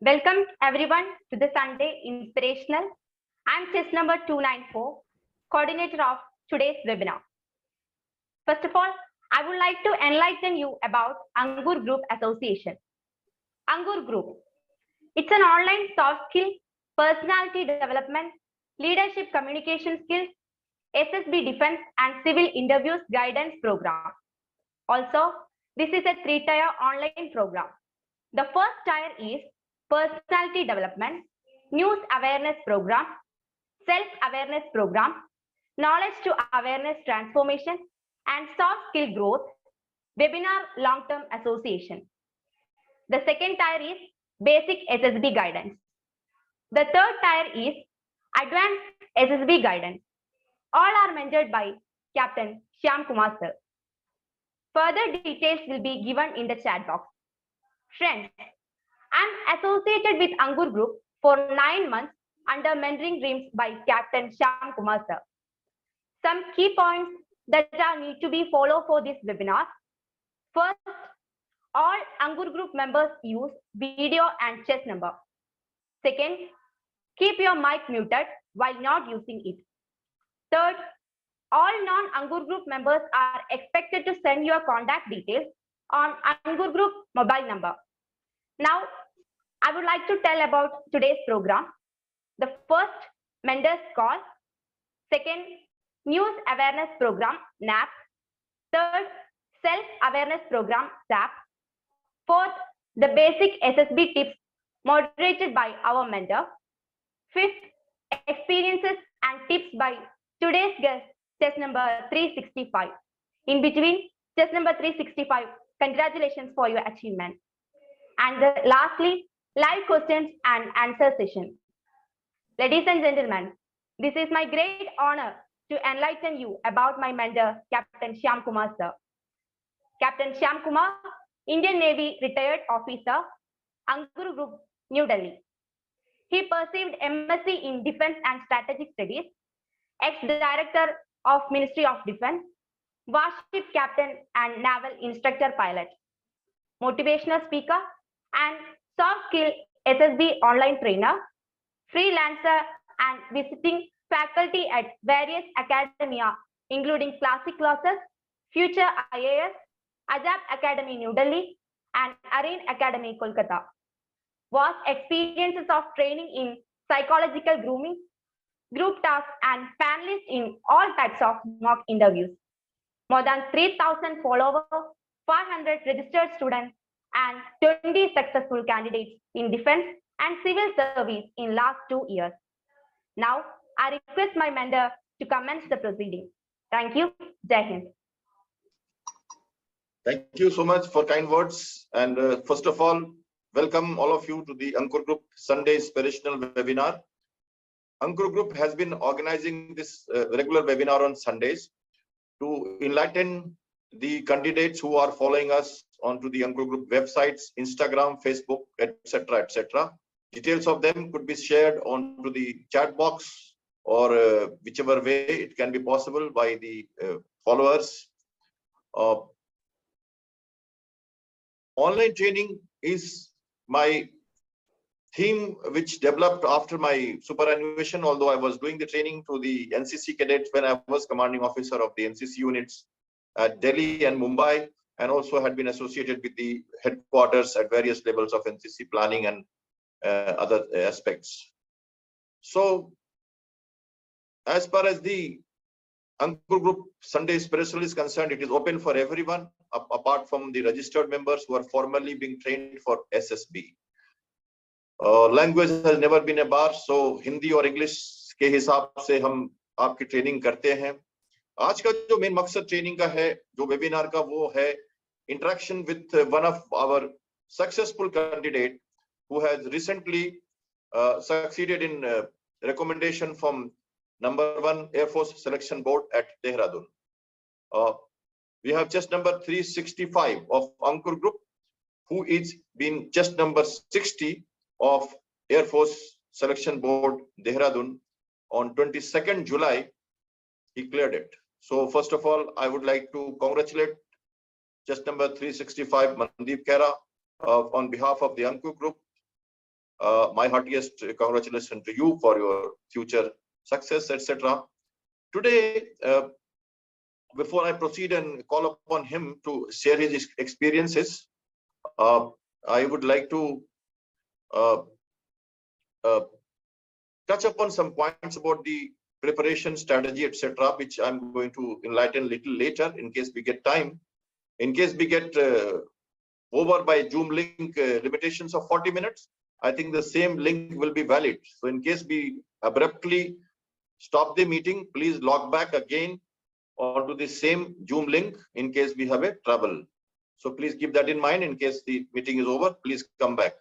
Welcome everyone to the Sunday Inspirational. I'm chess number 294, coordinator of today's webinar. First of all, I would like to enlighten you about Angur Group Association. Angur Group. It's an online soft skill, personality development, leadership communication skills, SSB defense and civil interviews guidance program. Also, this is a 3-tier online program. The first tier is personality development, news awareness program, self-awareness program, knowledge to awareness transformation, and soft skill growth, webinar long-term association. The second tier is basic SSB guidance. The third tier is advanced SSB guidance. All are mentored by Captain Shyam Kumar sir. Further details will be given in the chat box. Friends, I'm associated with Angur Group for 9 months under Mentoring Dreams by Captain Shyam Kumar sir. Some key points that are need to be followed for this webinar. First, all Angur Group members use video and chess number. Second, keep your mic muted while not using it. Third, all non-Angur Group members are expected to send your contact details on Angur Group mobile number. Now, I would like to tell about today's program. The first, Mentors Call. Second, News Awareness Program, NAP. Third, Self-Awareness Program, SAP. Fourth, the basic SSB tips moderated by our mentor. Fifth, experiences and tips by today's guest, chess number 365. In between, chess number 365, congratulations for your achievement. And lastly, live questions and answer session. Ladies and gentlemen, this is my great honor to enlighten you about my mentor, Captain Shyam Kumar sir. Captain Shyam Kumar, Indian Navy retired officer, Angur Group, New Delhi. He pursued MSc in Defense and Strategic Studies, ex-director of Ministry of Defense, warship captain and naval instructor pilot, motivational speaker and soft skill SSB online trainer, freelancer and visiting faculty at various academia, including Classic Classes, Future IAS, Ajab Academy New Delhi, and Areen Academy Kolkata. Vast experiences of training in psychological grooming, group tasks, and panelists in all types of mock interviews. More than 3,000 followers, 500 registered students, and 20 successful candidates in defense and civil service in last 2 years. Now, I request my mentor to commence the proceeding. Thank you. Jai Hind. Thank you so much for kind words. And first of all, welcome all of you to the Ankur Group Sunday Inspirational Webinar. Ankur Group has been organizing this regular webinar on Sundays to enlighten the candidates who are following us onto the Ankur Group websites, Instagram, Facebook, etc., etc. Details of them could be shared onto the chat box or whichever way it can be possible by the followers. Online training is my theme which developed after my superannuation, although I was doing the training to the NCC cadets when I was commanding officer of the NCC units at Delhi and Mumbai, and also had been associated with the headquarters at various levels of NCC planning and other aspects. So, as far as the Ankur Group Sunday Spiritual is concerned, it is open for everyone, apart from the registered members who are formally being trained for SSB. Language has never been a bar, so Hindi or English के हिसाब से हम आपकी training करते हैं. आज का जो मेन मकसद ट्रेनिंग का है, जो वेबिनार का, वो है interaction with one of our successful candidate who has recently succeeded in recommendation from #1 Air Force Selection Board at Dehradun. We have chest number 365 of Ankur Group, who is been chest number 60 of Air Force Selection Board Dehradun. On 22nd July, he cleared it. So first of all, I would like to congratulate chest number 365 Mandeep Khera on behalf of the Ankur Group. My heartiest congratulations to you for your future success, etc. Today, before I proceed and call upon him to share his experiences, I would like to uh, uh, touch upon some points about the preparation strategy, etc., which I'm going to enlighten a little later in case we get time. In case we get over by Zoom link limitations of 40 minutes, I think the same link will be valid. So in case we abruptly stop the meeting, please log back again onto the same Zoom link in case we have a trouble. So please keep that in mind. In case the meeting is over, please come back.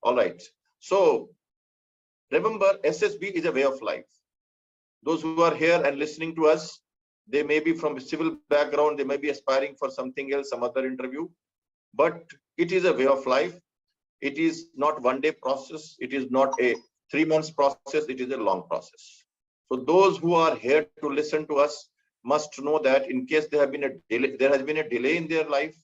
All right. So remember, SSB is a way of life. Those who are here and listening to us, they may be from a civil background, they may be aspiring for something else, some other interview, but it is a way of life. It is not one-day process. It is not a 3 months process. It is a long process. So those who are here to listen to us must know that in case there has been a delay in their life,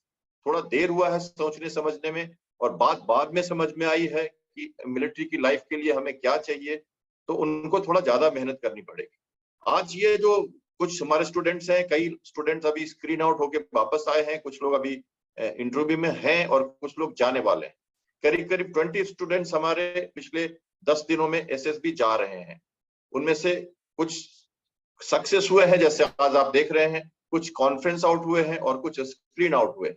थोड़ा देर हुआ है सोचने समझने में और बात बाद में समझ में आई है कि मिलिट्री की लाइफ के लिए हमें क्या चाहिए, तो उनको थोड़ा ज्यादा मेहनत करनी पड़ेगी. आज ये जो कुछ हमारे स्टूडेंट्स हैं, कई स्टूडेंट्स अभी स्क्रीन आउट होके वापस आए हैं, कुछ लोग अभी इंटरव्यू में हैं और कुछ लोग जाने वाले हैं. करीब करीब 20 स्टूडेंट्स हमारे पिछले 10 दिनों में एसएसबी जा रहे हैं. उनमें से कुछ सक्सेस हुए हैं, जैसे आज आप देख रहे हैं, कुछ कॉन्फ्रेंस आउट हुए हैं और कुछ स्क्रीन आउट हुए हैं,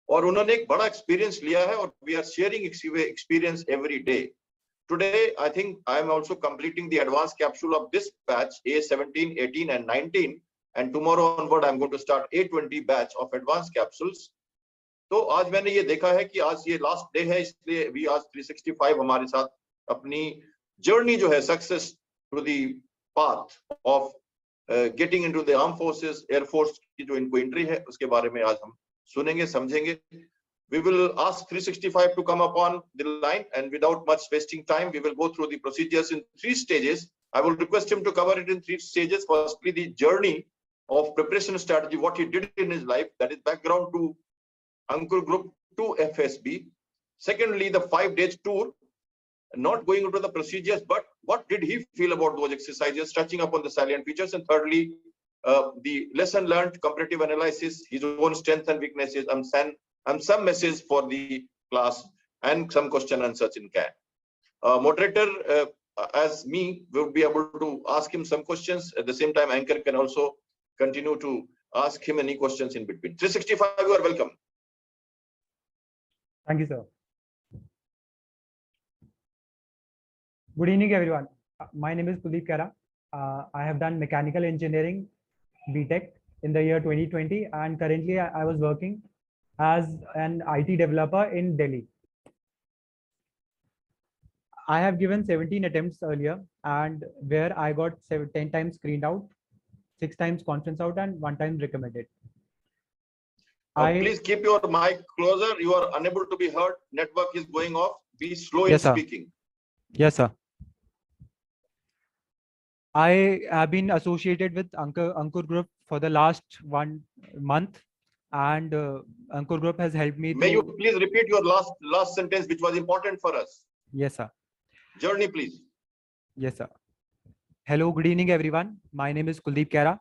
और उन्होंने एक बड़ा एक्सपीरियंस लिया है और we are sharing experience every day. Today, I think I am also completing the advanced capsule of this batch, A17, 18, and 19. And tomorrow onward, I'm going to start A20 batch of advanced capsules. तो आज मैंने ये देखा है कि आज ये last day है, इसलिए भी आज 365 हमारे साथ अपनी जर्नी जो है success to the path of getting into the arm forces, air force की जो इनको एंट्री है उसके बारे में आज हम सुनेंगे, समझेंगे. We will ask 365 to come upon the line, and without much wasting time, we will go through the procedures in 3 stages. I will request him to cover it in 3 stages. Firstly, the journey of preparation strategy, what he did in his life, that is background to Ankur Group to FSB. Secondly, the 5 days tour, not going into the procedures, but what did he feel about those exercises, touching upon the salient features. And thirdly, the lesson learned, comparative analysis, his own strengths and weaknesses, and some message for the class, and some question answers in CAT. Moderator, as me, will be able to ask him some questions. At the same time, Anchor can also continue to ask him any questions in between. 365, you are welcome. Thank you, sir. Good evening, everyone. My name is Kuldeep Kara. I have done mechanical engineering BTech in the year 2020, and currently I was working as an IT developer in Delhi. I have given 17 attempts earlier, and where I got 10 times screened out, 6 times conference out, and 1 time recommended. Please keep your mic closer. You are unable to be heard. Network is going off. Be slow in speaking. Yes, sir. I have been associated with Ankur Group for the last 1 month. And Ankur Group has helped me. May you please repeat your last sentence, which was important for us? Yes, sir. Journey, please. Yes, sir. Hello, good evening, everyone. My name is Kuldeep Kara.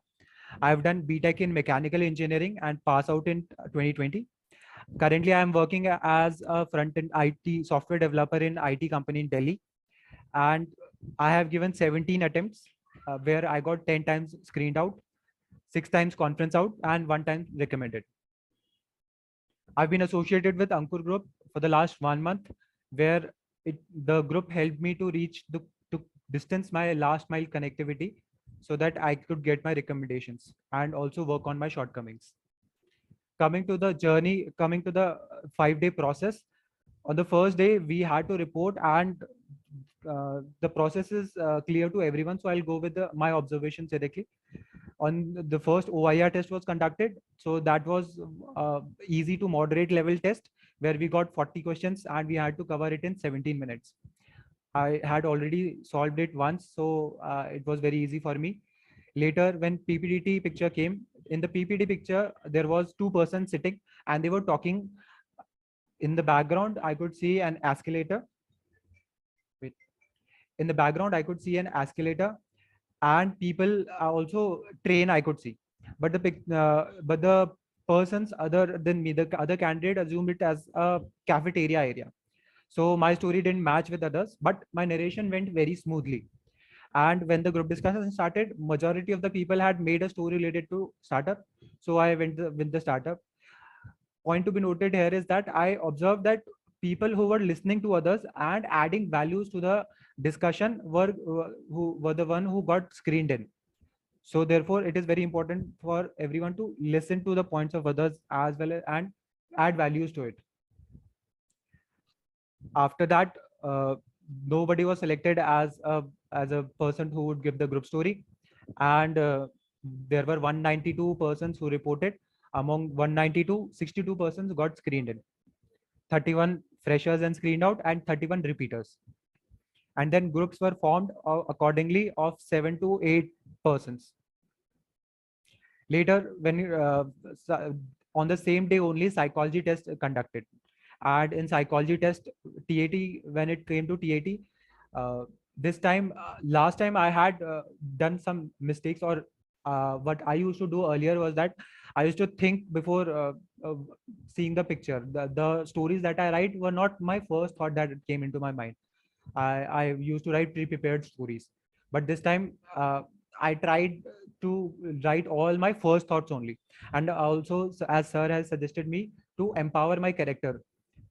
I have done BTech in mechanical engineering and pass out in 2020. Currently, I am working as a front-end IT software developer in IT company in Delhi. And I have given 17 attempts where I got 10 times screened out, 6 times conference out, and 1 time recommended. I've been associated with Ankur Group for the last 1 month, where the group helped me to reach to distance my last mile connectivity so that I could get my recommendations and also work on my shortcomings. Coming to the journey, coming to the 5-day process, on the first day we had to report, and the process is clear to everyone. So I'll go with my observations directly. On the first OIR test was conducted. So that was easy to moderate level test, where we got 40 questions and we had to cover it in 17 minutes. I had already solved it once, so it was very easy for me. Later, when PPT picture came, in the PPT picture, there was 2 persons sitting and they were talking. In the background, I could see an escalator. in the background, I could see an escalator and people also train I could see. But the persons other than me, the other candidate assumed it as a cafeteria area. So my story didn't match with others, but my narration went very smoothly. And when the group discussion started, majority of the people had made a story related to startup. So I went with the startup. Point to be noted here is that I observed that people who were listening to others and adding values to the discussion were who were the one who got screened in. So therefore, it is very important for everyone to listen to the points of others as well and add values to it. After that, nobody was selected as a person who would give the group story, and there were 192 persons who reported. Among 192, 62 persons got screened in, 31 freshers and screened out, and 31 repeaters. And then groups were formed accordingly of 7 to 8 persons. Later, when on the same day only, psychology test conducted. And in psychology test, TAT, when it came to TAT, this time, last time I had done some mistakes, or what I used to do earlier was that I used to think before seeing the picture. The stories that I write were not my first thought that came into my mind. I used to write pre-prepared stories, but this time I tried to write all my first thoughts only. And also, as sir has suggested me to empower my character.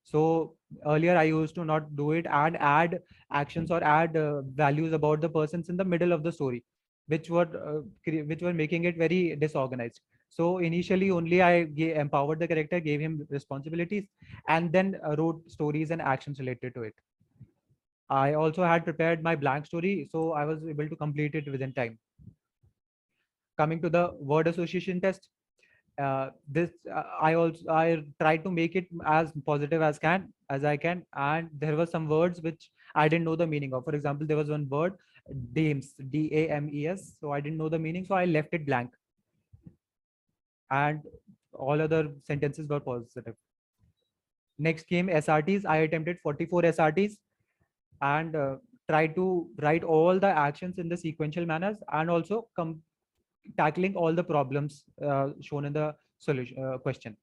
So earlier I used to not do it and add actions or add values about the persons in the middle of the story, which were making it very disorganized. So initially only I empowered the character, gave him responsibilities, and then wrote stories and actions related to it. I also had prepared my blank story, so I was able to complete it within time. Coming to the word association test, I tried to make it as positive as I can, and there were some words which I didn't know the meaning of. For example, there was one word, DAMES, DAMES, so I didn't know the meaning, so I left it blank, and all other sentences were positive. Next came SRTs. I attempted 44 SRTs and tried to write all the actions in the sequential manners, and also tackling all the problems shown in the solution question.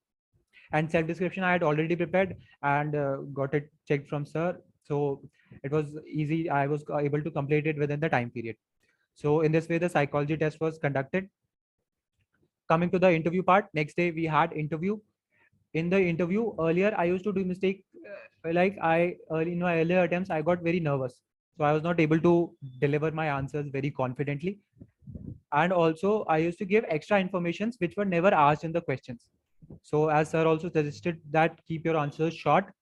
And self description I had already prepared and got it checked from sir, so it was easy. I was able to complete it within the time period. So in this way the psychology test was conducted. Coming to the interview part, next day we had interview. In the interview, earlier I used to do mistake, in my earlier attempts I got very nervous, so I was not able to deliver my answers very confidently. And also I used to give extra informations which were never asked in the questions. So as sir also suggested that keep your answers short,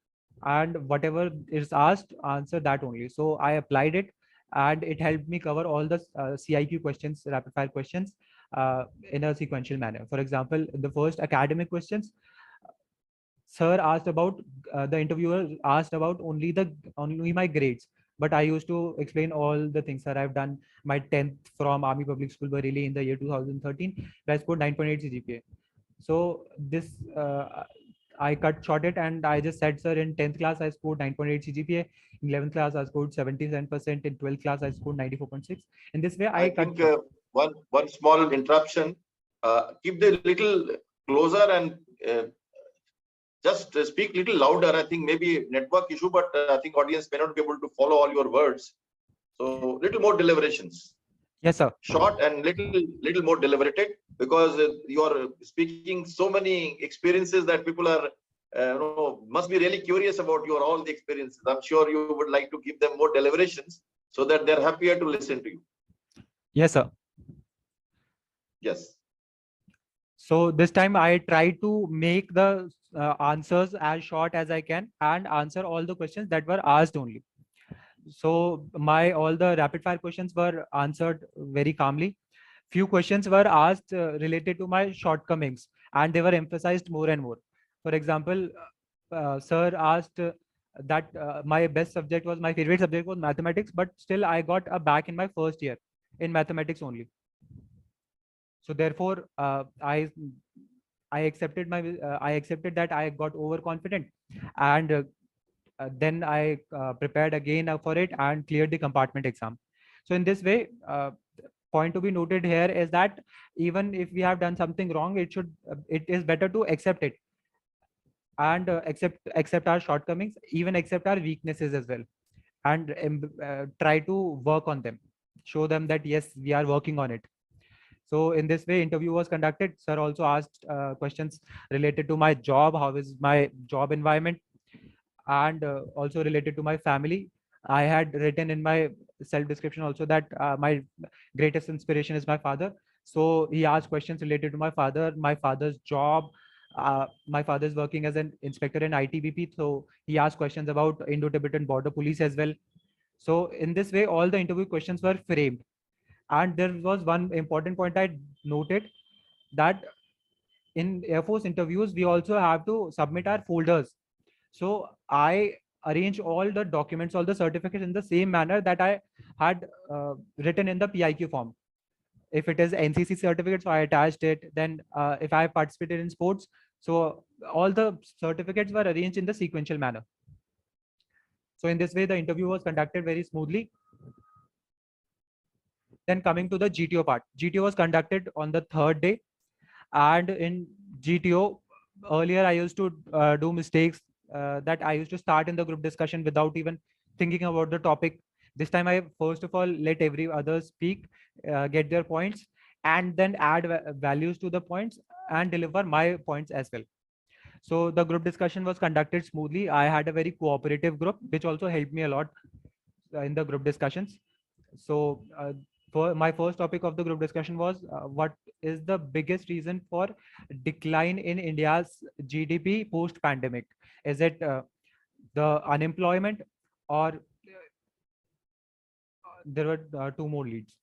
and whatever is asked, answer that only. So I applied it, and it helped me cover all the CIQ questions, rapid fire questions, in a sequential manner. For example, the first academic questions, sir asked about the interviewer asked about only my grades, but I used to explain all the things that I've done. My 10th from Army Public School Bareilly in the year 2013, where I scored 9.8 CGPA. So this I cut short it, and I just said, sir, in 10th class I scored 9.8 CGPA, in 11th class I scored 77%, in 12th class I scored 94.6. In this way I think one small interruption. Keep the little closer and just speak little louder. I think maybe network issue, but I think audience may not be able to follow all your words. So little more deliberations. Yes, sir. Short and little more deliberated, because you are speaking so many experiences that people are must be really curious about your all the experiences. I'm sure you would like to give them more deliberations so that they're happier to listen to you. Yes, sir. Yes. So this time I tried to make the answers as short as I can and answer all the questions that were asked only. So all the rapid fire questions were answered very calmly. Few questions were asked related to my shortcomings, and they were emphasized more and more. For example, sir asked that my favorite subject was mathematics, but still I got a back in my first year in mathematics only. So therefore, I accepted that I got overconfident, and then I prepared again for it and cleared the compartment exam. So in this way, point to be noted here is that even if we have done something wrong, it is better to accept it and accept our shortcomings, even accept our weaknesses as well, and try to work on them, show them that yes, we are working on it. So in this way, interview was conducted. Sir also asked questions related to my job, how is my job environment, and also related to my family. I had written in my self description also that my greatest inspiration is my father. So he asked questions related to my father's job. My father is working as an inspector in ITBP, so he asked questions about Indo-Tibetan Border Police as well. So in this way, all the interview questions were framed. And there was one important point I noted, that in Air Force interviews, we also have to submit our folders. So I arrange all the documents, all the certificates in the same manner that I had written in the PIQ form. If it is NCC certificate, so I attached it. Then if I participated in sports, so all the certificates were arranged in the sequential manner. So in this way, the interview was conducted very smoothly. Then coming to the GTO part, GTO was conducted on the third day. And in GTO, earlier I used to do mistakes that I used to start in the group discussion without even thinking about the topic. This time I first of all let every other speak, get their points, and then add values to the points and deliver my points as well. So the group discussion was conducted smoothly. I had a very cooperative group, which also helped me a lot in the group discussions. So for my first topic of the group discussion was what is the biggest reason for decline in India's GDP post pandemic? Is it the unemployment, or there were two more leads?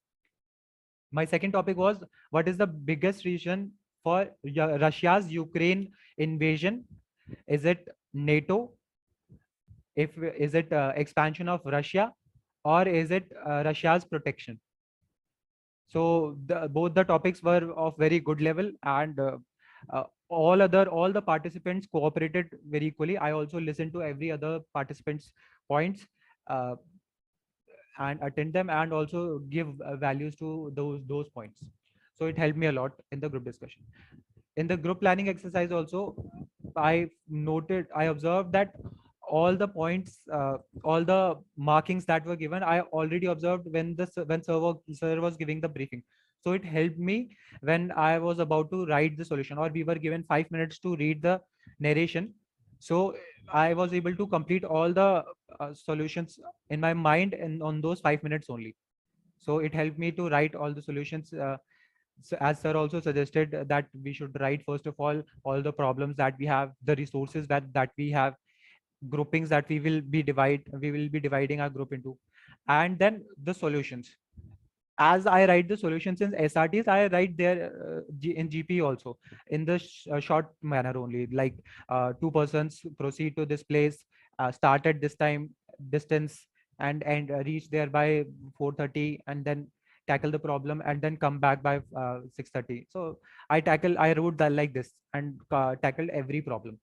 My second topic was what is the biggest reason for Russia's Ukraine invasion? Is it NATO? Is it expansion of Russia, or is it Russia's protection? So both the topics were of very good level, and all the participants cooperated very equally. I also listened to every other participant's points uh, and attend them, and also give values to those points. So it helped me a lot in the group discussion. In the group planning exercise also, I observed that all the points, all the markings that were given, I already observed when sir was giving the briefing. So it helped me when I was about to write the solution, or we were given 5 minutes to read the narration. So I was able to complete all the solutions in my mind and on those 5 minutes only. So it helped me to write all the solutions. So as sir also suggested that we should write first of all the problems that we have, the resources that we have, groupings that we will be dividing our group into, and then the solutions. As I write the solutions in SRTs, I write there in GP also in the short manner only, like two persons proceed to this place, start at this time, distance, and reach there by 4:30, and then tackle the problem, and then come back by 6:30. So I wrote that like this, and tackled every problem.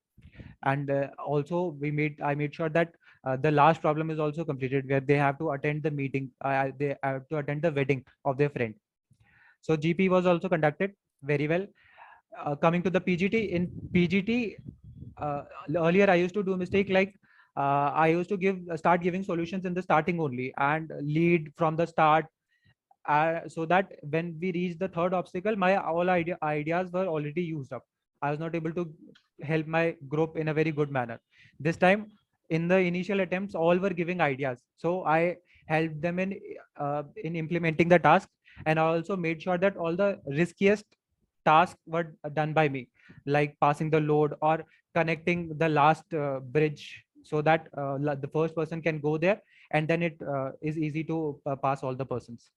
And also I made sure that the last problem is also completed, where they have to attend the meeting, they have to attend the wedding of their friend. So GP was also conducted very well. Coming to the PGT, in PGT, earlier I used to do a mistake, like I used to start giving solutions in the starting only and lead from the start, so that when we reach the third obstacle, my all ideas were already used up. I was not able to help my group in a very good manner. This time, in the initial attempts, all were giving ideas, so I helped them in implementing the task, and I also made sure that all the riskiest tasks were done by me, like passing the load or connecting the last bridge, so that the first person can go there, and then it is easy to pass all the persons.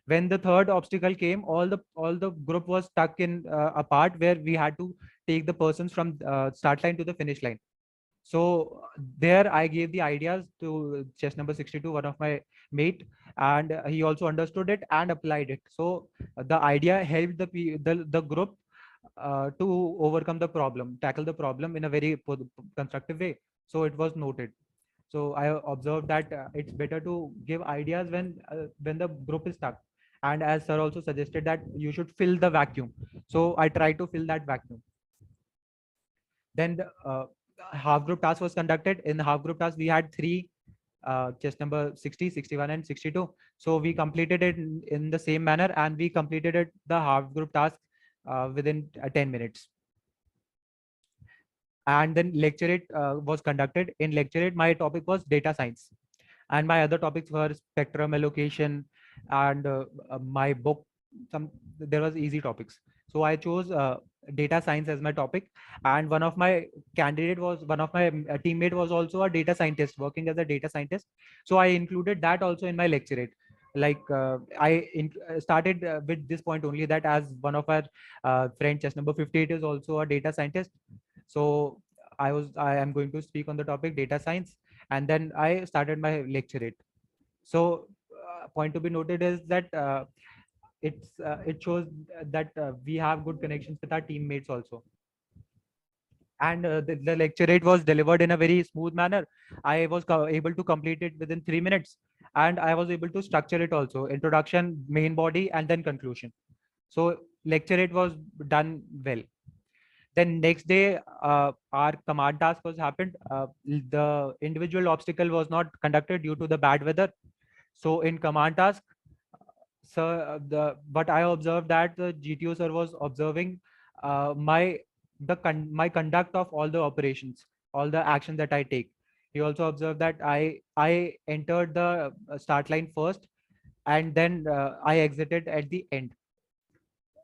When the third obstacle came, all the group was stuck in a part where we had to take the persons from start line to the finish line. So there I gave the ideas to chess number 62, one of my mate, and he also understood it and applied it. So the idea helped the group to overcome the problem, tackle the problem in a very constructive way. So it was noted. So I observed that it's better to give ideas when the group is stuck. And as sir also suggested that you should fill the vacuum. So I try to fill that vacuum. Then the half group task was conducted. In the half group task, we had three chest number 60, 61, and 62. So we completed it in the same manner, and we completed it the half group task within 10 minutes. And then lecture it was conducted. In lecture it, my topic was data science, and my other topics were spectrum allocation, and my book. There was easy topics. So I chose data science as my topic, and one of my teammate was also a data scientist working as a data scientist. So I included that also in my lecturate. Like started with this point only, that as one of our friend chess number 58 is also a data scientist. So I am going to speak on the topic data science, and then I started my lecturate. So point to be noted is that it shows that we have good connections with our teammates also. And the lecturate was delivered in a very smooth manner. I was able to complete it within 3 minutes, and I was able to structure it also: introduction, main body, and then conclusion. So lecturate was done well. Then next day, our command task was happened. The individual obstacle was not conducted due to the bad weather. So in command task, but I observed that the GTO sir was observing my conduct of all the operations, all the actions that I take. He also observed that I entered the start line first, and then I exited at the end.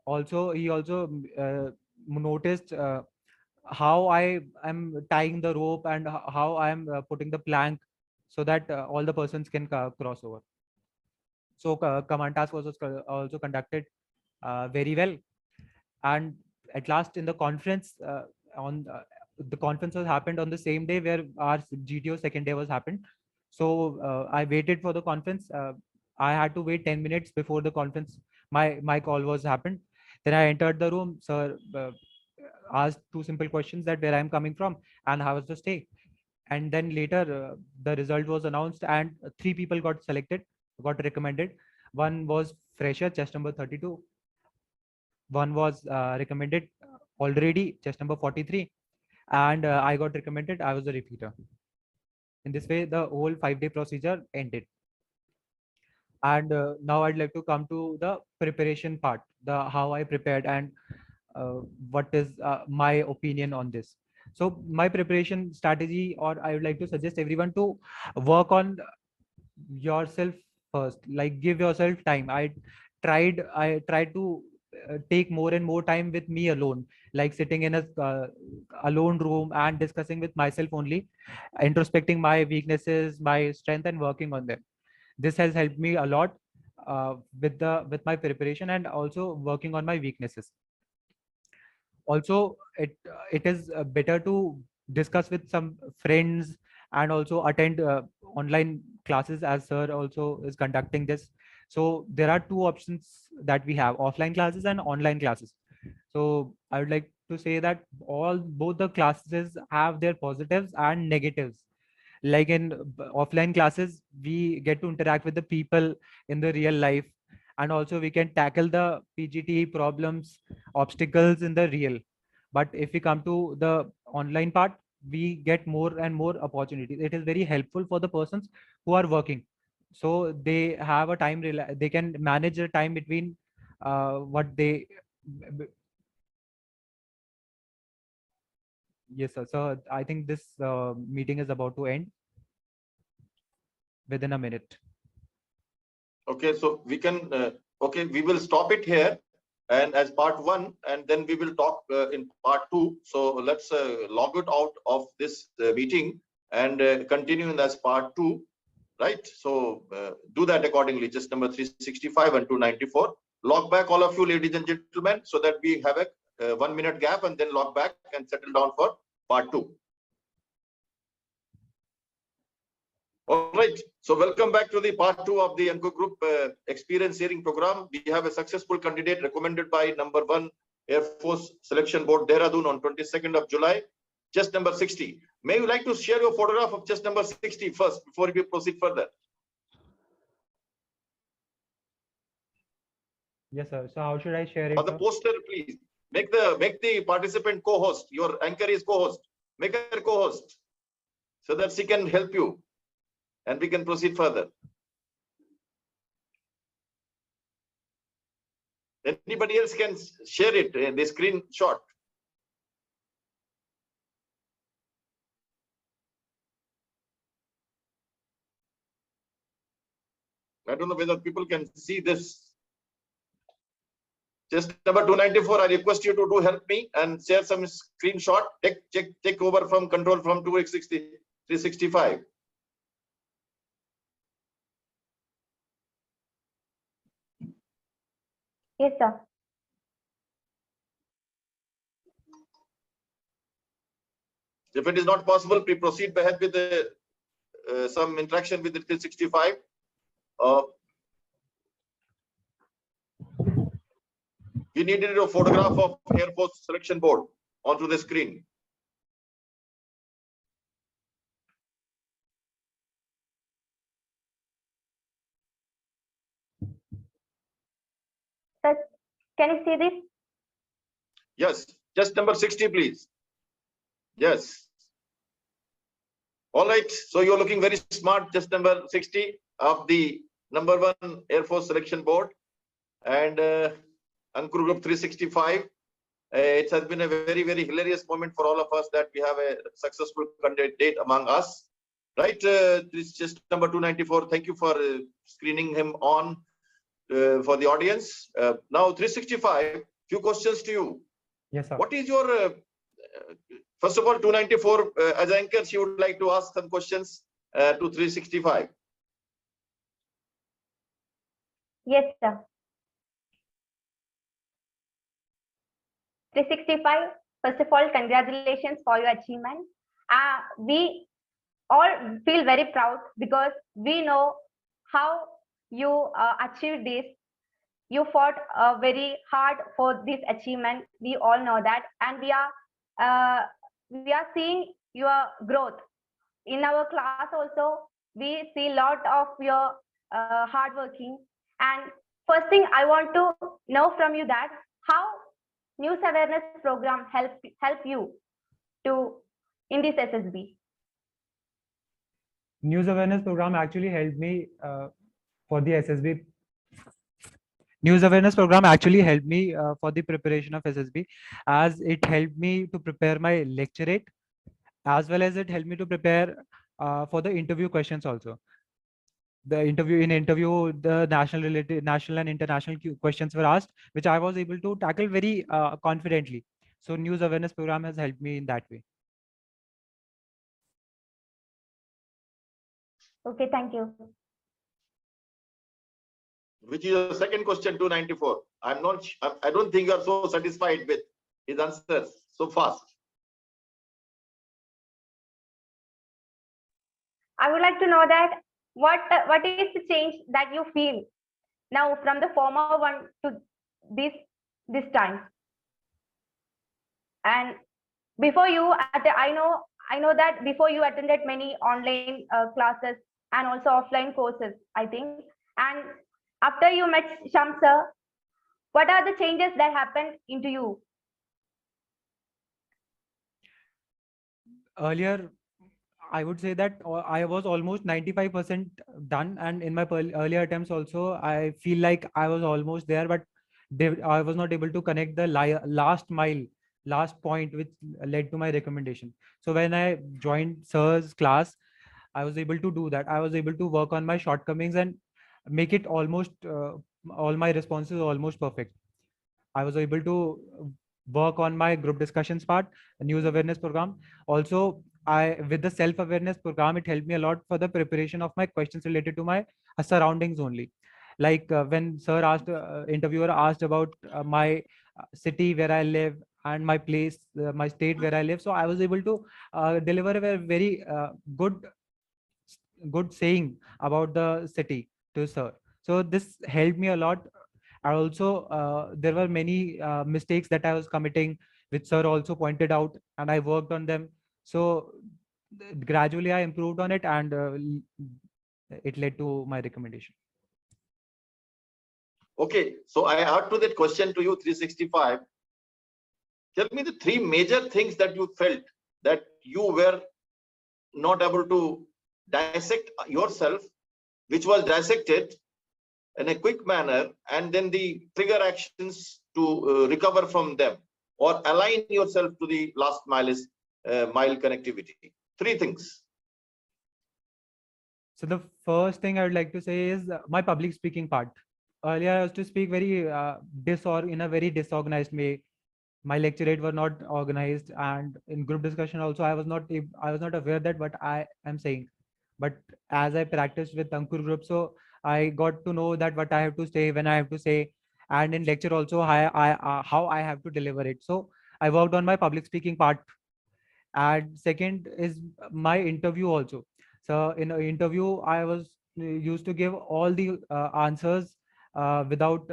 Also, he also noticed how I am tying the rope, and how I am putting the plank, so that all the persons can cross over. So command task was also conducted very well. And at last, in the conference, on the conference was happened on the same day where our GTO second day was happened. So I waited for the conference. I had to wait 10 minutes before the conference. My call was happened. Then I entered the room. Sir asked two simple questions: that where I'm coming from and how was the stay. And then later the result was announced, and three people got selected, got recommended. One was fresher, chest number 32. One was recommended already, chest number 43. And I got recommended, I was a repeater. In this way, the whole 5-day procedure ended. And now I'd like to come to the preparation part, the how I prepared, and what is my opinion on this. So my preparation strategy, or I would like to suggest everyone to work on yourself first. Like, give yourself time. I tried to take more and more time with me alone, like sitting in a alone room and discussing with myself only, introspecting my weaknesses, my strength, and working on them. This has helped me a lot with my preparation, and also working on my weaknesses. Also, it is better to discuss with some friends, and also attend online classes, as sir also is conducting this. So there are two options that we have: offline classes and online classes. So I would like to say that both the classes have their positives and negatives. Like in offline classes, we get to interact with the people in the real life, and also we can tackle the PGT problems, obstacles in the real. But if we come to the online part, we get more and more opportunities. It is very helpful for the persons who are working. So they have a time, they can manage the time between what they. Yes, sir. So I think this meeting is about to end within a minute. Okay, so we can, okay, we will stop it here, and as part one, and then we will talk in part two. So let's log it out of this meeting and continue in as part two, right? So do that accordingly, just number 365 and 294. Log back, all of you, ladies and gentlemen, so that we have a 1 minute gap, and then log back and settle down for part two. All right. So welcome back to the part two of the ENCO Group Experience Sharing Program. We have a successful candidate recommended by number 1 Air Force Selection Board, Dehradun, on 22nd of July. Just number 60. May you like to share your photograph of chest number 60 first before we proceed further? Yes, sir. So how should I share it, Or the sir? poster, please. Make the participant co-host. Your anchor is co-host. Make her co-host so that she can help you and we can proceed further. Anybody else can share it in the screenshot. I don't know whether people can see this. Just number 294, I request you to do help me and share some screenshot. Take over from control from 365. Yes, sir. If it is not possible, we proceed ahead with the, some interaction with the 365. We needed a photograph of Air Force selection board onto the screen. Sir, can you see this? Yes, just number 60, please. Yes. All right. So you're looking very smart. Just number 60 of the number 1 Air Force selection board and Ankur Group 365. It has been a very, very hilarious moment for all of us that we have a successful candidate among us. Right. This is just number 294. Thank you for screening him on for the audience. Now 365, few questions to you. Yes, sir. What is your, first of all, 294, as anchor, she would like to ask some questions to 365. Yes, sir. 365, first of all, congratulations for your achievement. We all feel very proud because we know how you achieved this. You fought very hard for this achievement. We all know that, and we are seeing your growth in our class. Also, we see a lot of your hard working. And first thing I want to know from you that how news awareness program help you to in this SSB. News awareness program actually helped me for the SSB. News awareness program actually helped me for the preparation of SSB, as it helped me to prepare my lecturate, as well as it helped me to prepare for the interview questions also. The interview, the national and international questions were asked, which I was able to tackle very confidently. So news awareness program has helped me in that way. Okay, thank you. Which is the second question, 294. I don't think you are so satisfied with his answers so fast. I would like to know that what is the change that you feel now from the former one to this time? And before you, I know that before you attended many online classes and also offline courses, I think. And after you met Sham sir, what are the changes that happened into you? Earlier, I would say that I was almost 95% done, and in my earlier attempts also, I feel like I was almost there, but I was not able to connect the last mile, last point, which led to my recommendation. So when I joined sir's class, I was able to do that. I was able to work on my shortcomings and make it almost all my responses almost perfect. I was able to work on my group discussions part, news awareness program. Also, with the self-awareness program, it helped me a lot for the preparation of my questions related to my surroundings only. Like when interviewer asked about my city where I live and my place, my state where I live. So I was able to deliver a very good saying about the city to sir. So this helped me a lot. And also, there were many mistakes that I was committing, which sir also pointed out, and I worked on them. So gradually I improved on it, and it led to my recommendation. Okay, so I add to that question to you, 365. Tell me the three major things that you felt that you were not able to dissect yourself, which was dissected in a quick manner, and then the trigger actions to recover from them or align yourself to the last mile connectivity. Three things. So the first thing I would like to say is my public speaking part. Earlier, I used to speak very in a very disorganized way. My lecture rate were not organized, and in group discussion also, I was not aware that what I am saying. But as I practiced with Ankur group, so I got to know that what I have to say, when I have to say, and in lecture also how I have to deliver it. So I worked on my public speaking part. And second is my interview also. So in an interview, I was used to give all the answers without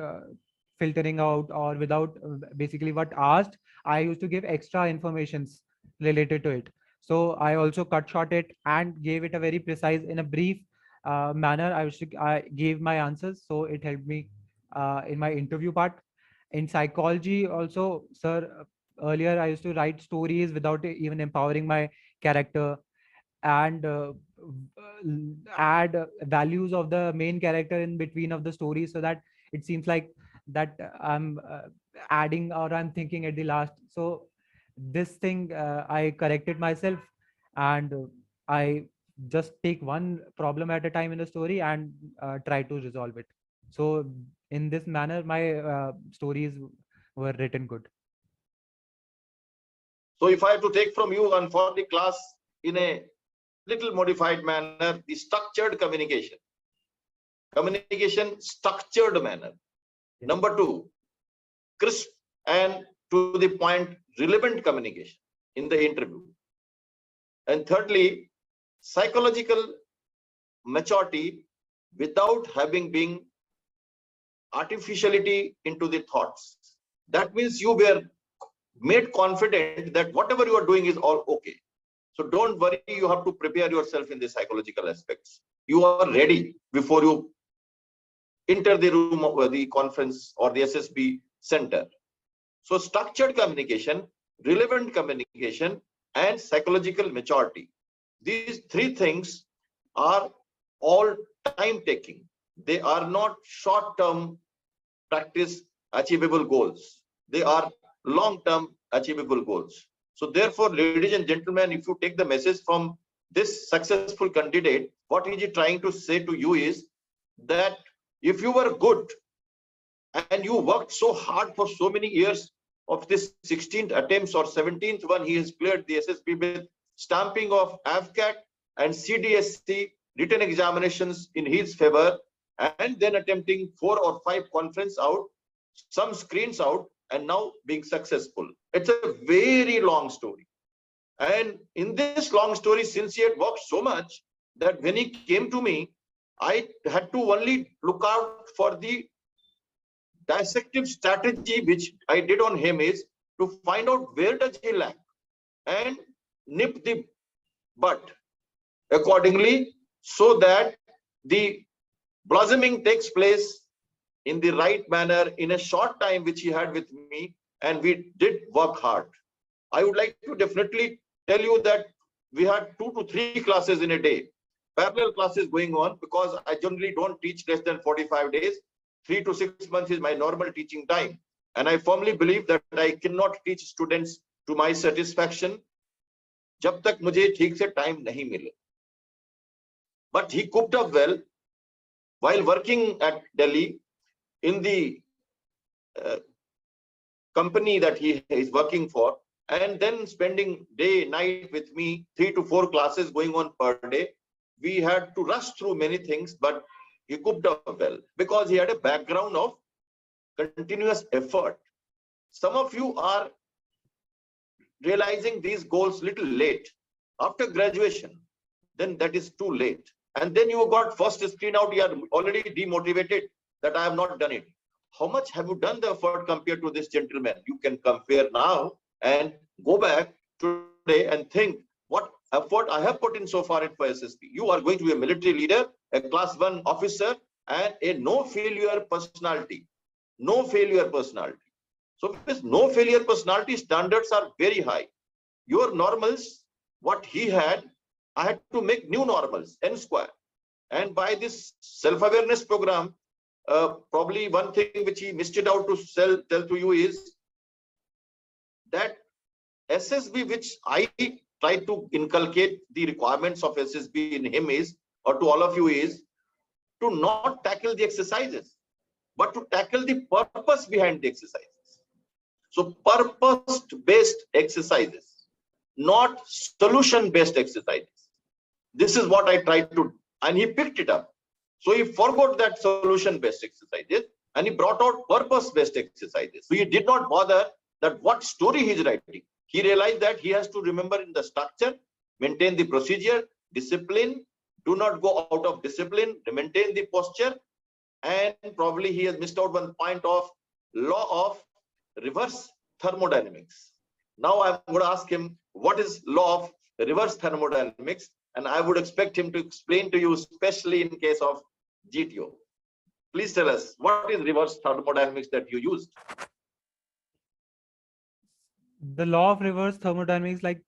filtering out, or without basically what asked. I used to give extra informations related to it. So I also cut short it and gave it a very precise, in a brief manner. I gave my answers, so it helped me in my interview part. In psychology also, sir, earlier I used to write stories without even empowering my character, and add values of the main character in between of the story, so that it seems like that I'm adding, or I'm thinking at the last. So this thing I corrected myself, and I just take one problem at a time in the story, and try to resolve it. So in this manner, my stories were written good. So if I have to take from you and for the class in a little modified manner, the structured communication. Communication structured manner. Yes. Number two, crisp and to the point relevant communication in the interview. And thirdly, psychological maturity without having been artificiality into the thoughts. That means you were made confident that whatever you are doing is all okay. So don't worry, you have to prepare yourself in the psychological aspects. You are ready before you enter the room of the conference or the SSB center. So structured communication, relevant communication, and psychological maturity. These three things are all time taking. They are not short-term practice achievable goals. They are long-term achievable goals. So therefore, ladies and gentlemen, if you take the message from this successful candidate, what is he trying to say to you is that if you were good and you worked so hard for so many years, of this 16th attempts or 17th one, he has cleared the SSB with stamping of AVCAT and CDSC written examinations in his favor, and then attempting 4 or 5 conference out, some screens out, and now being successful. It's a very long story. And in this long story, since he had worked so much, that when he came to me, I had to only look out for the dissective strategy which I did on him is to find out where does he lack and nip the bud accordingly, so that the blossoming takes place in the right manner in a short time which he had with me, and we did work hard. I would like to definitely tell you that we had 2 to 3 classes in a day, parallel classes going on, because I generally don't teach less than 45 days. 3 to 6 months is my normal teaching time. And I firmly believe that I cannot teach students to my satisfaction jab tak mujhe theek se time nahi mile. But he coped up well while working at Delhi in the company that he is working for, and then spending day night with me, 3 to 4 classes going on per day. We had to rush through many things, but he coped up well because he had a background of continuous effort. Some of you are realizing these goals little late after graduation, then that is too late. And then you got first screen out, you are already demotivated that I have not done it. How much have you done the effort compared to this gentleman? You can compare now and go back today and think what effort I have put in so far for SSB. You are going to be a military leader, a class 1 officer, and a no failure personality. No failure personality. So this no failure personality standards are very high. Your normals, what he had, I had to make new normals, n square. And by this self-awareness program, probably one thing which he missed it out to tell to you is that SSB, which I try to inculcate the requirements of SSB in him is, or to all of you is, to not tackle the exercises, but to tackle the purpose behind the exercises. So purpose-based exercises, not solution-based exercises. This is what I tried to, and he picked it up. So he forgot that solution-based exercises and he brought out purpose-based exercises. So he did not bother that what story he's writing. He realized that he has to remember in the structure, maintain the procedure, discipline, do not go out of discipline, maintain the posture, and probably he has missed out one point of law of reverse thermodynamics. Now I'm going to ask him what is law of reverse thermodynamics, and I would expect him to explain to you, especially in case of GTO. Please tell us what is reverse thermodynamics that you used. The law of reverse thermodynamics, like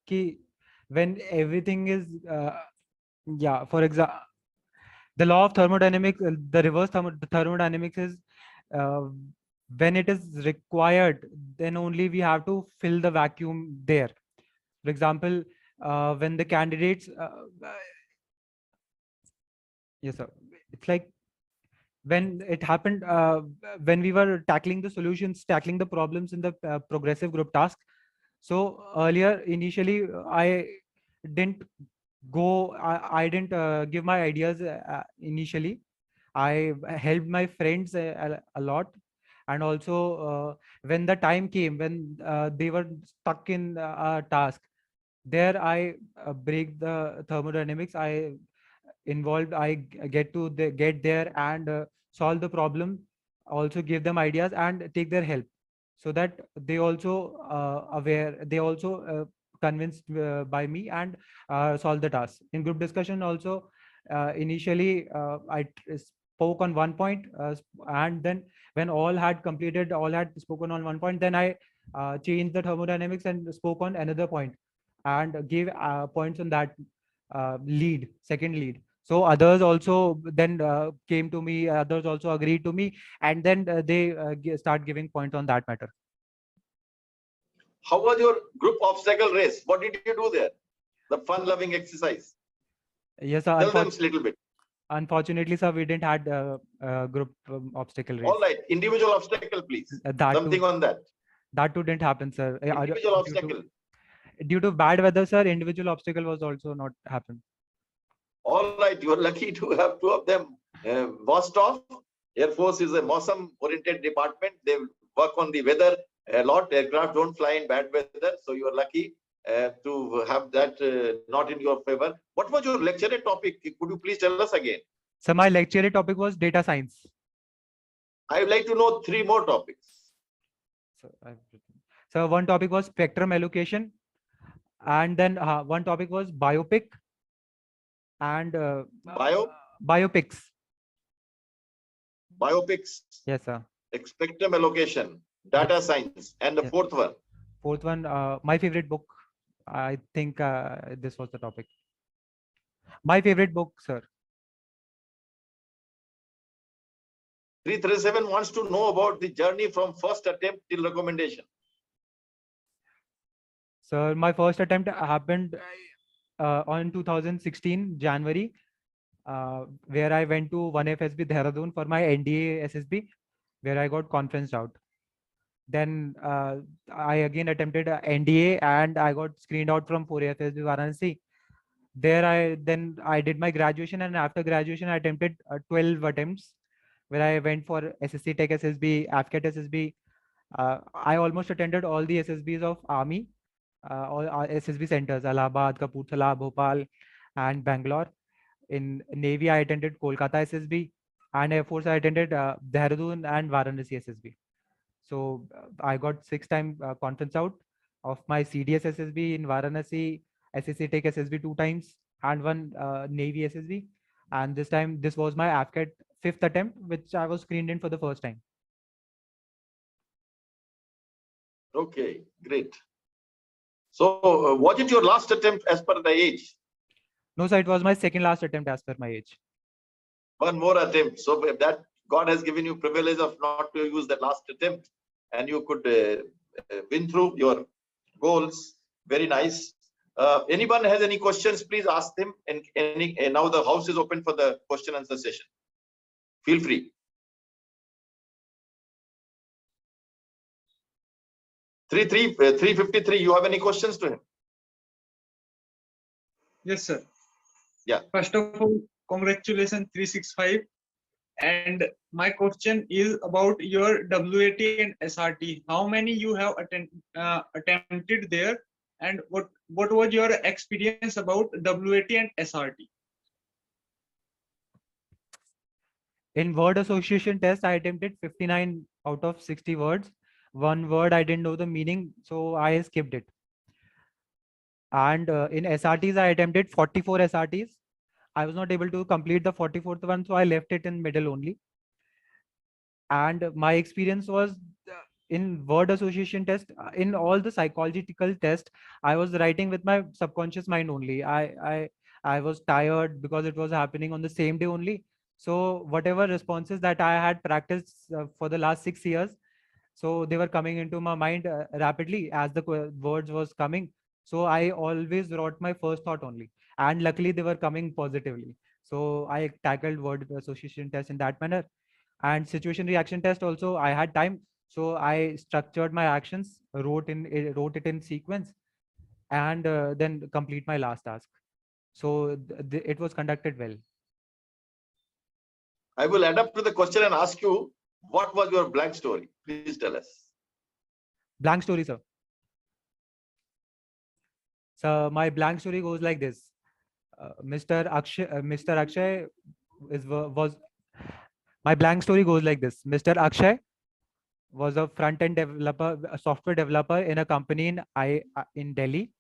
when everything is yeah, for example, the law of thermodynamics, the reverse thermodynamics is when it is required, then only we have to fill the vacuum there. For example, when the candidates yes sir, it's like when it happened when we were tackling the solutions, tackling the problems in the progressive group task. So earlier, initially, I didn't go, I didn't give my ideas initially. I helped my friends a lot. And also when the time came, when they were stuck in a task, there I break the thermodynamics. I get there and solve the problem, also give them ideas and take their help, so that they also they also convinced by me and solve the task. In group discussion also, initially I spoke on one point, and then when all had spoken on one point, then I changed the thermodynamics and spoke on another point and gave points on that second lead. So others also then came to me, others also agreed to me, and then they start giving points on that matter. How was your group obstacle race? What did you do there? The fun-loving exercise. Yes, sir. Tell them a little bit. Unfortunately, sir, we didn't had group obstacle race. All right, individual obstacle, please. Something too, on that. That too didn't happen, sir. Individual obstacle. Due to bad weather, sir, individual obstacle was also not happen. All right, you are lucky to have two of them. Vostok, Air Force is a Mosam-oriented department. They work on the weather a lot. Aircraft don't fly in bad weather, so you are lucky to have that not in your favor. What was your lecture topic? Could you please tell us again? So my lecture topic was data science. I would like to know 3 more topics. So one topic was spectrum allocation, and then one topic was biopic and biopics. Biopics. Yes, sir. Spectrum allocation, data science, and the fourth one. Fourth one, my favorite book. I think this was the topic. My favorite book, sir. 337 wants to know about the journey from first attempt till recommendation. So my first attempt happened on 2016 January, where I went to 1FSB Dehradun for my NDA SSB, where I got conferenced out. Then I again attempted NDA and I got screened out from 4FSB Varanasi. There I did my graduation, and after graduation I attempted 12 attempts, where I went for SSC Tech SSB, AFCAT SSB. I almost attended all the SSBs of Army, all SSB centers, Allahabad, Kapurthala, Bhopal, and Bangalore. In Navy, I attended Kolkata SSB, and Air Force, I attended Dehradun and Varanasi SSB. So I got 6 times conference out of my CDS SSB in Varanasi. SSC Tech SSB 2 times, and one Navy SSB. And this time, this was my AFCAT 5th attempt, which I was screened in for the first time. Okay, great. So, was it your last attempt as per the age? No, sir, it was my second last attempt as per my age. One more attempt. So, if that God has given you privilege of not to use that last attempt, and you could win through your goals. Very nice. Anyone has any questions? Please ask them. And now the house is open for the question answer session. Feel free. 353. You have any questions to him? Yes, sir. Yeah. First of all, congratulations 365. And my question is about your WAT and SRT. How many you have attempted there, and what was your experience about WAT and SRT? In word association test, I attempted 59 out of 60 words. One word I didn't know the meaning, so I skipped it. And in SRTs, I attempted 44 SRTs. I was not able to complete the 44th one, so I left it in middle only. And my experience was in word association test, in all the psychological test, I was writing with my subconscious mind only. I was tired because it was happening on the same day only. So whatever responses that I had practiced for the last 6 years, so they were coming into my mind rapidly as the words was coming. So I always wrote my first thought only, and luckily they were coming positively. So I tackled word association test in that manner. And situation reaction test also, I had time, so I structured my actions, wrote it in sequence, and then complete my last task. So it was conducted well. I will add up to the question and ask you, what was your blank story? Please tell us. Blank story, sir. So my blank story goes like this. Mr. Akshay was my blank story goes like this. Mr. Akshay was a front-end developer, a software developer in a company in Delhi.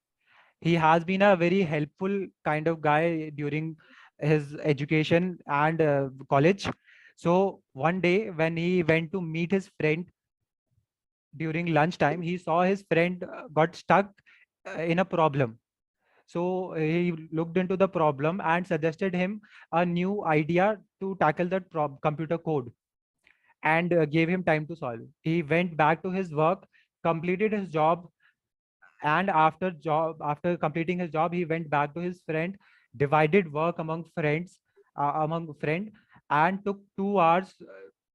He has been a very helpful kind of guy during his education and college. So one day when he went to meet his friend during lunchtime, he saw his friend got stuck in a problem. So he looked into the problem and suggested him a new idea to tackle that computer code, and gave him time to solve. He went back to his work, completed his job, and after completing his job, he went back to his friend, divided work among friend, and took 2 hours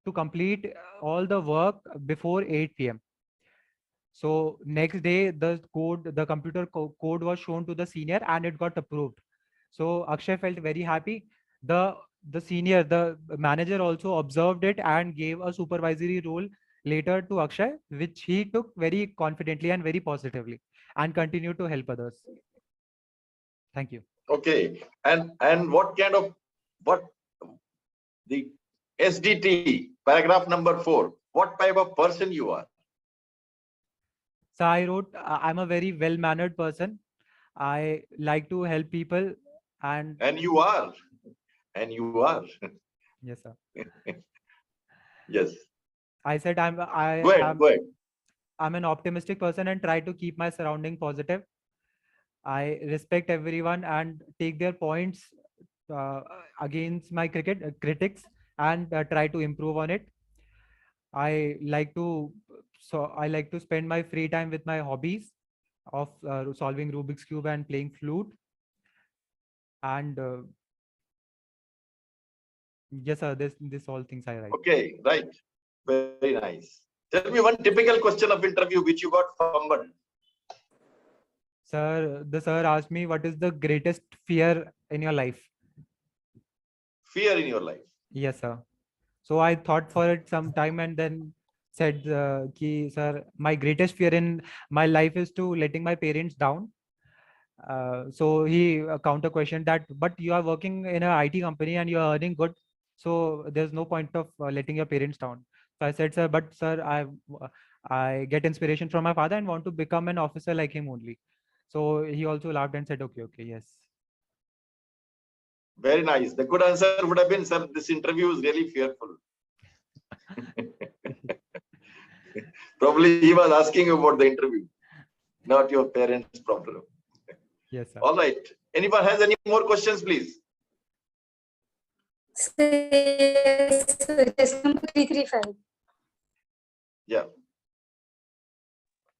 to complete all the work before 8 p.m. So next day, the computer code was shown to the senior and it got approved. So Akshay felt very happy. The manager also observed it and gave a supervisory role later to Akshay, which he took very confidently and very positively, and continued to help others. Thank you. Okay. And what the SDT, paragraph number 4, what type of person you are? So I wrote, I'm a very well-mannered person. I like to help people, and you are. And you are. yes, sir. Yes. I said Go ahead. I'm an optimistic person and try to keep my surrounding positive. I respect everyone and take their points against my critics, and try to improve on it. I like to spend my free time with my hobbies of solving Rubik's Cube and playing flute. And yes, sir, this all things I write. Okay, right. Very nice. Tell me one typical question of interview which you got fumbled. Sir, the sir asked me, what is the greatest fear in your life? Fear in your life. Yes, sir. So I thought for it some time and then said, ki, sir, my greatest fear in my life is to letting my parents down. So he counter questioned that, but you are working in an IT company and you are earning good, so there's no point of letting your parents down. So I said, sir, but sir, I get inspiration from my father and want to become an officer like him only. So he also laughed and said, okay, okay, yes. Very nice. The good answer would have been, sir, this interview is really fearful. Probably he was asking you about the interview, not your parents' problem. Yes, sir. All right. Anyone has any more questions, please? Yes, test number 335. Yeah.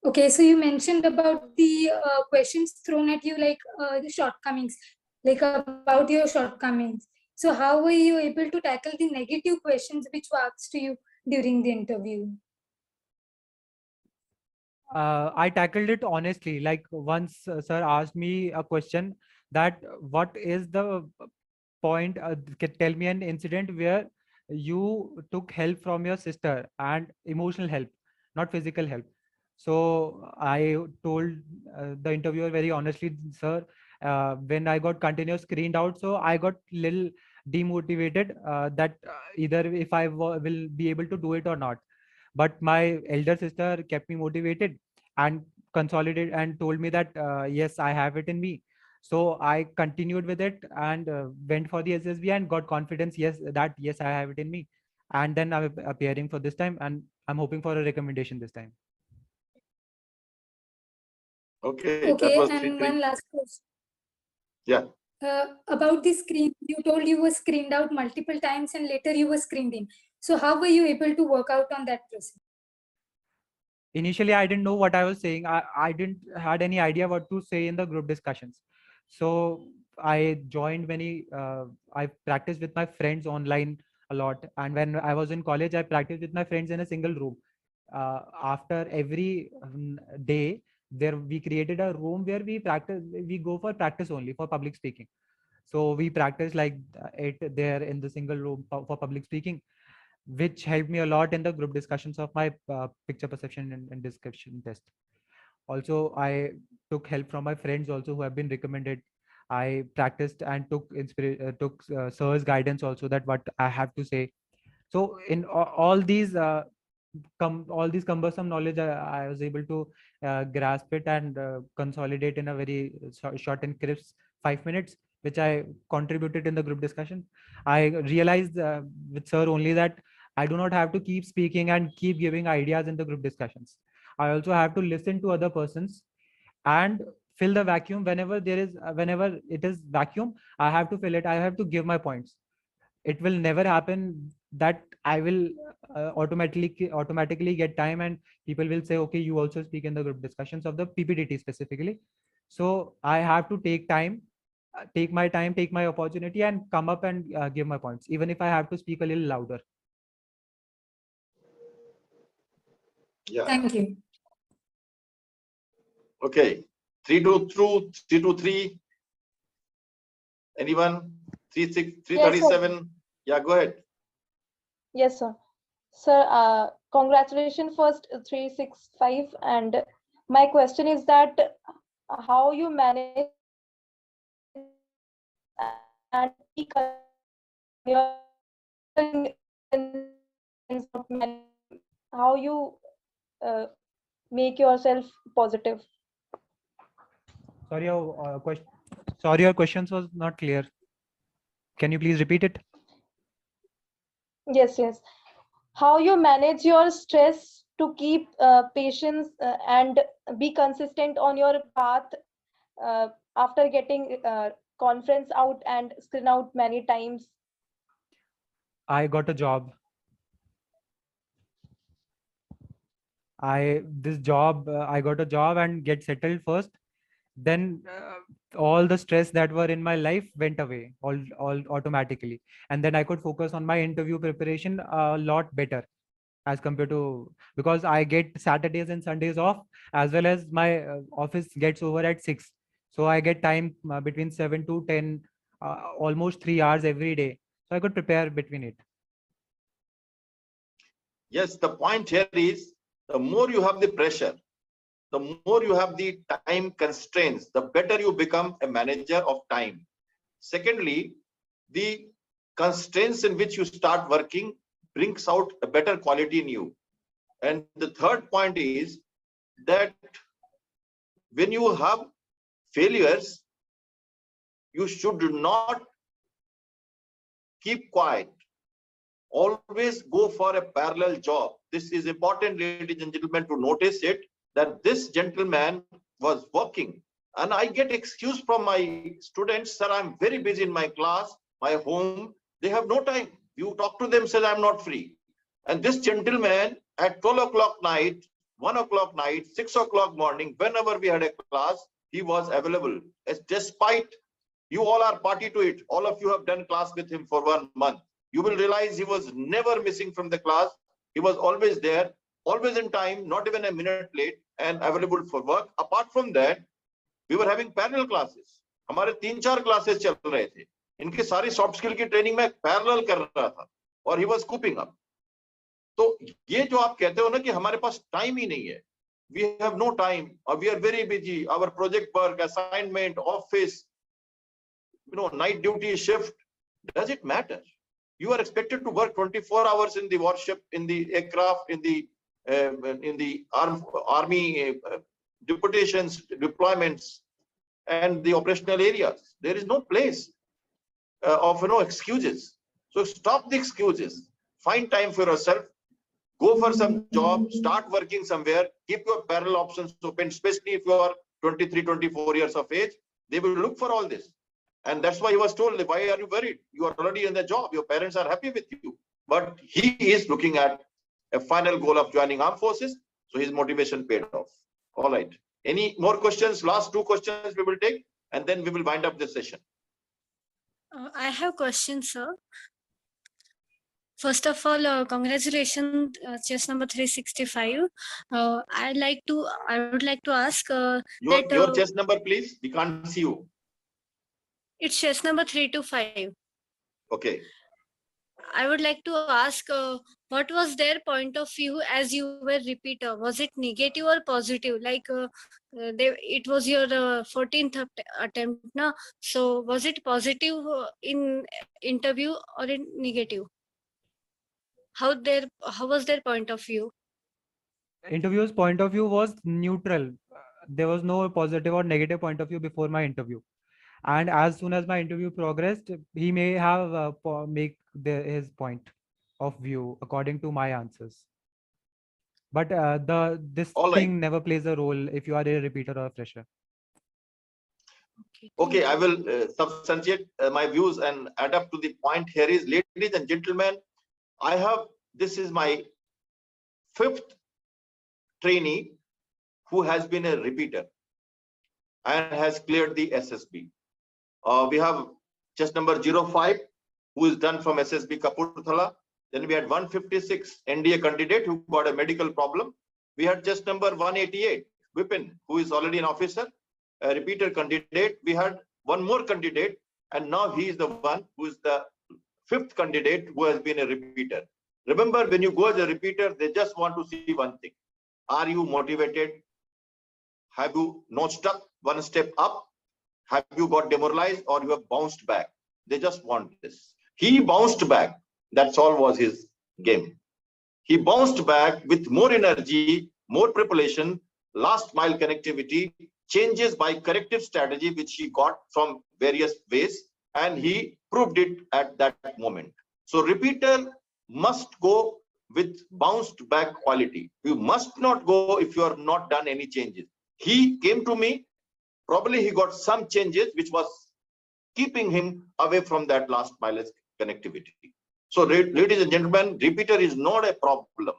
Okay, so you mentioned about the questions thrown at you, like the shortcomings, like about your shortcomings. So how were you able to tackle the negative questions which were asked to you during the interview? I tackled it honestly. Like once sir asked me a question that what is the point, tell me an incident where you took help from your sister, and emotional help, not physical help. So I told the interviewer very honestly, sir, when I got continuous screened out, so I got little demotivated that either if I will be able to do it or not. But my elder sister kept me motivated and consolidated and told me that yes, I have it in me. So I continued with it and went for the SSB and got confidence, yes, that yes, I have it in me. And then I'm appearing for this time, and I'm hoping for a recommendation this time. Okay. That Okay, was and one last question. Yeah. About the screen, you told you were screened out multiple times and later you were screened in. So how were you able to work out on that process? Initially I didn't know what I was saying. I didn't had any idea what to say in the group discussions. So I joined many I practiced with my friends online a lot, and when I was in college I practiced with my friends in a single room. After every day there we created a room where we go for practice only for public speaking. So we practice like it there in the single room for public speaking, which helped me a lot in the group discussions of my picture perception and description test. Also, I took help from my friends also who have been recommended. I practiced and took sir's guidance also, that what I have to say. So in all these all these cumbersome knowledge, I was able to grasp it and consolidate in a very short and crisp 5 minutes, which I contributed in the group discussion. I realized with sir only that I do not have to keep speaking and keep giving ideas in the group discussions. I also have to listen to other persons and fill the vacuum whenever it is vacuum. I have to fill it. I have to give my points. It will never happen that I will automatically get time and people will say, okay, you also speak in the group discussions of the PPTT specifically. So I have to take time, take my time, take my opportunity, and come up and give my points, even if I have to speak a little louder. Yeah. Thank you. Okay. 322, 323. Anyone? 337. Yeah, go ahead. Yes, sir. Sir, congratulations first 365. And my question is that how you manage and how you make yourself positive. Sorry, your question. Sorry, your questions was not clear. Can you please repeat it? Yes, yes. How you manage your stress to keep patience and be consistent on your path after getting conference out and screen out many times. I got a job. I got a job and get settled first. Then all the stress that were in my life went away all automatically, and then I could focus on my interview preparation a lot better as compared to, because I get Saturdays and Sundays off, as well as my office gets over at 6. So I get time between 7 to 10, almost 3 hours every day. So I could prepare between it. Yes, the point here is the more you have the pressure, the more you have the time constraints, the better you become a manager of time. Secondly, the constraints in which you start working brings out a better quality in you. And the third point is that when you have failures, you should not keep quiet. Always go for a parallel job. This is important, ladies and gentlemen, to notice it, that this gentleman was working. And I get excuse from my students, sir, I'm very busy in my class, my home. They have no time. You talk to them, say, I'm not free. And this gentleman at 12 o'clock night, 1 o'clock night, 6 o'clock morning, whenever we had a class, he was available. As despite you all are party to it, all of you have done class with him for 1 month. You will realize he was never missing from the class. He was always there, always in time, not even a minute late, and available for work. Apart from that, we were having parallel classes. हमारे 3-4 classes चल रहे थे. इनकी सारी soft skill की training में parallel कर रहा था, और he was scooping up. तो ये जो आप कहते हो ना कि हमारे पास टाइम ही नहीं है, we have no time, or we are very busy, our project work, assignment, office, night duty, shift, does it matter? You are expected to work 24 hours in the warship, in the aircraft, in the army deputations, deployments, and the operational areas. There is no place of excuses. So stop the excuses. Find time for yourself. Go for some job. Start working somewhere. Keep your parallel options open, especially if you are 23, 24 years of age. They will look for all this. And that's why he was told, why are you worried? You are already in the job. Your parents are happy with you. But he is looking at a final goal of joining armed forces. So his motivation paid off. All right. Any more questions? Last 2 questions we will take, and then we will wind up this session. I have questions, sir. First of all, congratulations, chess number 365. I would like to ask Your chess number, please. We can't see you. It's chess number 325. Okay. I would like to ask what was their point of view as you were repeater? Was it negative or positive? Like it was your 14th attempt, na? So was it positive in interview or in negative? How was their point of view? Interview's point of view was neutral. There was no positive or negative point of view before my interview. And as soon as my interview progressed, he may have his point of view according to my answers. But this All right. thing never plays a role if you are a repeater or a fresher. Okay, I will substantiate my views and add up to the point here is, ladies and gentlemen, this is my 5th trainee who has been a repeater and has cleared the SSB. We have chess number 05 who is done from SSB Kapurthala. Then we had 156 NDA candidate who got a medical problem. We had chess number 188 Vipin, who is already an officer, a repeater candidate. We had one more candidate, and now he is the one who is the 5th candidate who has been a repeater. Remember, when you go as a repeater, they just want to see one thing. Are you motivated? Have you not stuck one step up? Have you got demoralized, or you have bounced back? They just want this. He bounced back. That's all was his game. He bounced back with more energy, more preparation, last mile connectivity, changes by corrective strategy, which he got from various ways, and he proved it at that moment. So repeater must go with bounced back quality. You must not go if you have not done any changes. He came to me, probably he got some changes which was keeping him away from that last mile connectivity. So ladies and gentlemen, repeater is not a problem.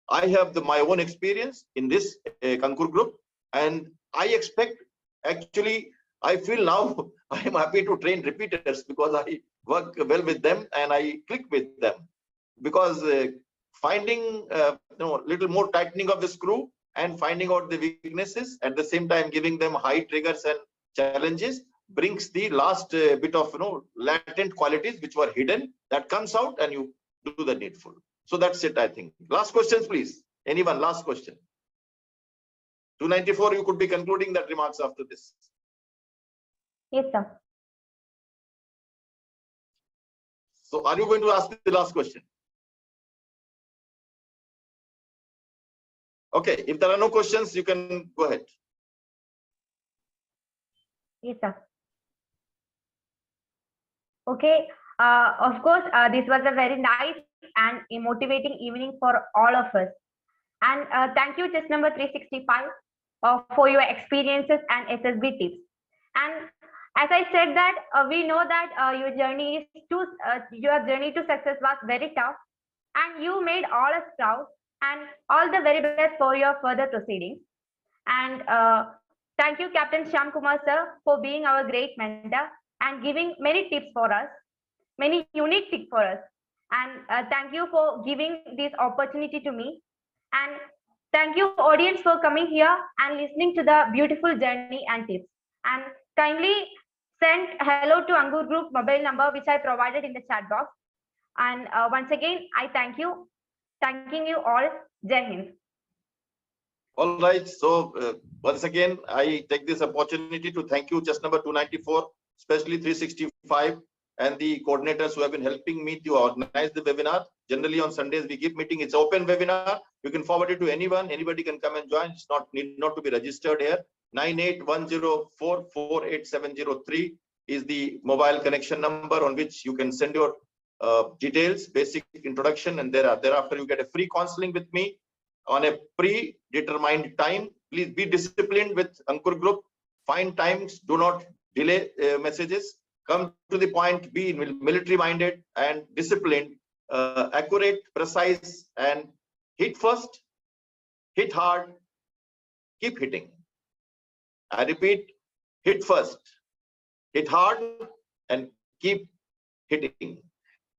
I have my own experience in this Kankur group, and I expect, actually, I feel now I am happy to train repeaters because I work well with them and I click with them. Because finding little more tightening of the screw and finding out the weaknesses, at the same time giving them high triggers and challenges, brings the last bit of latent qualities which were hidden, that comes out and you do the needful. So that's it, I think. Last questions, please. Anyone? Last question. 294, you could be concluding that remarks after this. Yes, sir. So are you going to ask the last question? Okay, if there are no questions, you can go ahead. Yes, sir. Okay. Of course, this was a very nice and motivating evening for all of us. And thank you, test number 365, for your experiences and SSB tips. And as I said that we know that your journey to success was very tough, and you made all us proud. And all the very best for your further proceedings. And thank you, Captain Shyam Kumar sir, for being our great mentor and giving many tips for us, many unique tips for us. And thank you for giving this opportunity to me. And thank you, audience, for coming here and listening to the beautiful journey and tips. And kindly send hello to Angur Group mobile number, which I provided in the chat box. And once again, I thank you. Thanking you all. Jai Hind. All right. So once again, I take this opportunity to thank you, just number 294, especially 365, and the coordinators who have been helping me to organize the webinar. Generally on Sundays, we keep meeting. It's open webinar. You can forward it to anyone. Anybody can come and join. It's need not to be registered here. 9810448703 is the mobile connection number on which you can send your details, basic introduction, and thereafter you get a free counseling with me on a predetermined time. Please be disciplined with Ankur Group. Find times. Do not delay messages. Come to the point. Be military-minded and disciplined, accurate, precise, and hit first, hit hard, keep hitting. I repeat, hit first, hit hard, and keep hitting.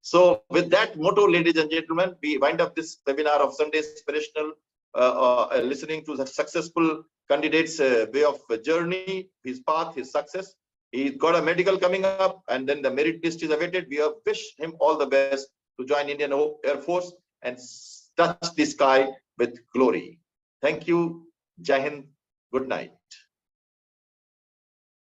So with that motto, ladies and gentlemen, we wind up this webinar of Sunday Inspirational, listening to the successful candidate's way of journey, his path, his success. He's got a medical coming up, and then the merit list is awaited. We wish him all the best to join Indian Air Force and touch the sky with glory. Thank you. Jai Hind. Good night.